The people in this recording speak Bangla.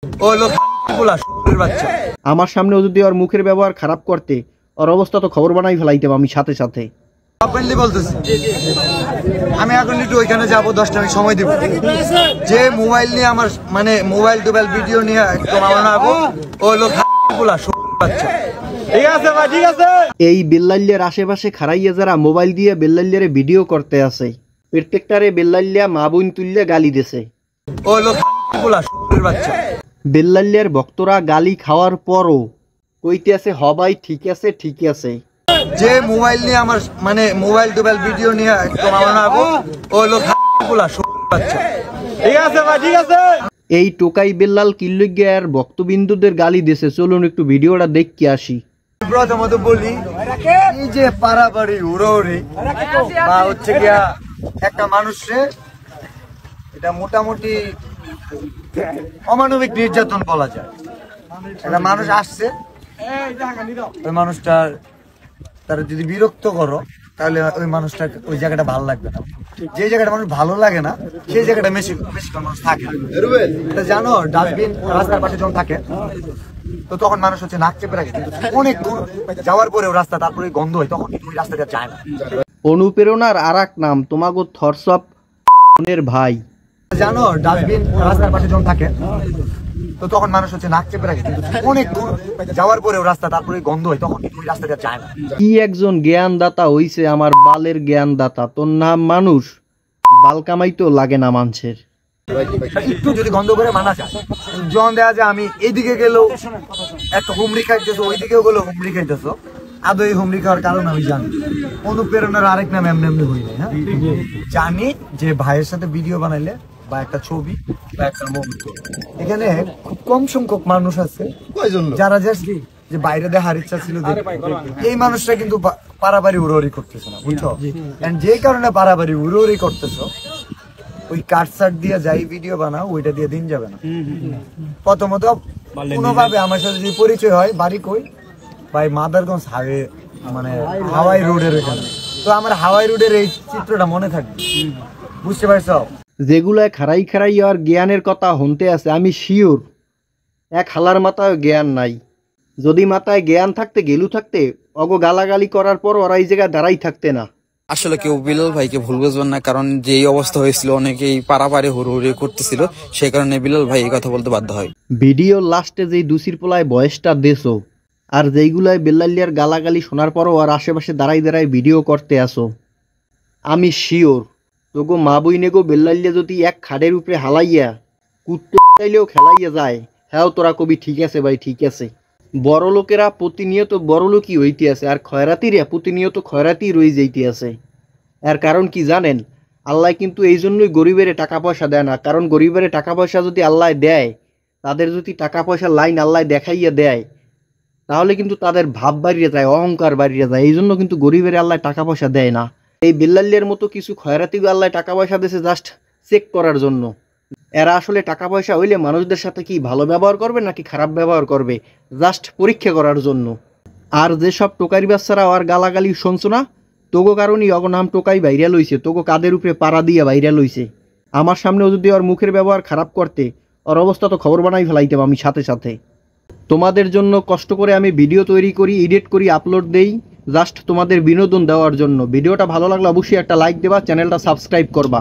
ও লোক বাচ্চা আমার সামনেও যদি ওর মুখের ব্যবহার খারাপ করতে, ওর অবস্থা তো খবর বানাই ফেলাইতাম আমি সাথে সাথে। বলতেছি আমি এখন একটু ওইখানে যাবো, 10টা আমি সময় দিব। যে মোবাইল নিয়ে আমার মানে মোবাইল টোবাইল ভিডিও নিয়ে একদম আমার আবো, ও লোক বাচ্চা। ঠিক আছে ভাই, ঠিক আছে। এই বেল্লাল্যের আশেপাশে খারাইয়া যারা মোবাইল দিয়ে বেল্লাল্যের ভিডিও করতে আছে, প্রত্যেকটারে বেল্লাল্যা মা বোন তুললে গালি দিছে। ও লোক বাচ্চা। বেল্লাল্যের ভক্তরা গালি খাওয়ার পরও কইতে আছে হবাই ঠিক আছে ঠিক আছে। যে মোবাইল নিয়ে আমার মানে মোবাইল টোবাইল ভিডিও নিয়ে একদম আমার আবো, ও লোক বাচ্চা। ঠিক আছে ভাই, ঠিক আছে। এই টোকাই বেল্লাল কিল্লুগিয়ার ভক্তবিন্দুদের গালি দিছে। চলুন একটু ভিডিওটা দেখি আসি। প্রথমত বলি, এই যে পারাবাড়ি উড়োরে বা হচ্ছে গিয়া একটা মানুষে, এটা মোটামুটি অমানবিক নির্যাতন বলা যায়। একটা মানুষ আসছে, ওই মানুষটার তার যদি বিরক্ত করো তাহলে ওই মানুষটা ওই জায়গাটা ভালো লাগবে না। যে জায়গাটা মানুষ ভালো লাগে না সেই জায়গাটা বেশি মানুষ থাকে। এটা জানো, ডাস্টবিন রাস্তার পাশে যখন থাকে তো তখন মানুষ হচ্ছে নাক চেপে রাখে, কিন্তু অনেক দূর যাওয়ার পরেও রাস্তা তারপরে গন্ধ হয়, তখন কিন্তু ওই রাস্তাটা যায় না। অনুপ্রেরণার আরেক নাম তোমাগো থরসপ বোনের ভাই। জানো, ডাস্টবিন রাস্তার পাশে যখন থাকে তো তখন মানুষ হচ্ছে নাক চেপে রাখে, কিন্তু অনেক দূর যাওয়ার পরেও রাস্তা তারপরে গন্ধ হয়, তখন কিন্তু ওই রাস্তাটা যায় না। কি একজন জ্ঞানদাতা হইছে আমার বালের জ্ঞানদাতা। তোর নাম মানুষ, বাল কামাইতো লাগে না মানুষের। একটু যদি গন্ধ করে মানা যায়, জন দেওয়া যায় আমি এইদিকে গেলেও একটা হুমড়ি খাইতেছো, ওইদিকেও গেলেও হুমড়ি খাইতেছো। আদৌ এই হুমড়ি খাওয়ার কারণ আমি জানি। অনুপ্রেরণার আরেক নাম এমনি এমনি হই নাই। হ্যাঁ, জানি যে ভাইয়ের সাথে ভিডিও বানাইলে বা একটা ছবি বা একটা মুভি, এখানে খুব কম সংখ্যক মানুষ আছে যারা যে বাইরে দেখার ইচ্ছা ছিল। এই মানুষটা কিন্তু পারাবাড়ি উড়োরি করতেছে না, বুঝছো? যে কারণে পারাবাড়ি উড়োরি করতেছো, ওই কাটসাট দিয়ে যাই ভিডিও বানাও, ওইটা দিয়ে দিন যাবে না। প্রথমত কোনোভাবে আমার সাথে যদি পরিচয় হয়, বাড়ি কই ভাই, মাদারগঞ্জ হাইওয়ে মানে হাওয়াই রোডের এখানে, তো আমার হাওয়াই রোডের এই চিত্রটা মনে থাকবে, বুঝতে পারছো? যেগুলায় খারাই খারাই আর জ্ঞানের কথা হনতে আছে, আমি শিওর এক হালার মাথায় জ্ঞান নাই। যদি মাথায় জ্ঞান থাকতে গেলু থাকতে অগো গালাগালি করার পর ওরা এই জায়গায় দাঁড়াই থাকতে না। আসলে কেউ বিলাল ভাইকে ভুল বুঝবেন না, কারণ যেই অবস্থা হয়েছিল অনেকেই পারাপারে হুড়হুড়ি করতেছিল, সেই কারণে বিলাল ভাই এই কথা বলতে বাধ্য হয়। ভিডিওর লাস্টে যেই দুসির পোলায় বয়সটা দেছো আর যেইগুলায় বেল্লালিয়ার গালাগালি শোনার পরও আর আশেপাশে দাঁড়াই দাঁড়াই ভিডিও করতে আসো, আমি শিওর তোগো মা বইনে গো বেল্লালিয়া যদি এক খাড়ের উপরে হালাইয়া কুত্তে চাইলেও খেলাইয়া যায়, হ্যাঁ তোরা কবি ঠিক আছে ভাই ঠিক আছে। বড় লোকেরা প্রতিনিয়ত বড় লোকই হইতে আছে, আর খয়রাতিরা প্রতিনিয়ত খয়রাতি রয়ে যাইতে আছে। এর কারণ কি জানেন? আল্লাহ কিন্তু এই জন্যই গরিবের টাকা পয়সা দেয় না, কারণ গরিবের টাকা পয়সা যদি আল্লাহ দেয়, তাদের যদি টাকা পয়সার লাইন আল্লাহ দেখাইয়া দেয়, তাহলে কিন্তু তাদের ভাব বাড়িয়ে যায়, অহংকার বাড়িয়ে যায়। এই জন্য কিন্তু গরিবের আল্লাহ টাকা পয়সা দেয় না। এই বেল্লালিয়ার মতো কিছু খয়রাতি আল্লাহ টাকা পয়সা দিয়েছে জাস্ট চেক করার জন্য। এরা আসলে টাকা পয়সা হইলে মানুষদের সাথে কি ভালো ব্যবহার করবে নাকি খারাপ ব্যবহার করবে, জাস্ট পরীক্ষা করার জন্য। আর যেসব টোকারি বাচ্চারা আর গালাগালি শুনছো না, তোগো কারণেই অগ নাম টোকাই ভাইরাল হইছে, তোগো কাদের উপরে পাড়া দিয়া ভাইরাল হইছে। আমার সামনেও যদি ওর মুখের ব্যবহার খারাপ করতে, ওর অবস্থা তো খবর বানাই ফেলাইতাম আমি সাথে সাথে। তোমাদের জন্য কষ্ট করে আমি ভিডিও তৈরি করি, এডিট করি, আপলোড দেই, জাস্ট তোমাদের বিনোদন দেওয়ার জন্য। ভিডিওটা ভালো লাগলে অবশ্যই একটা লাইক দেবা, চ্যানেলটা সাবস্ক্রাইব করবা।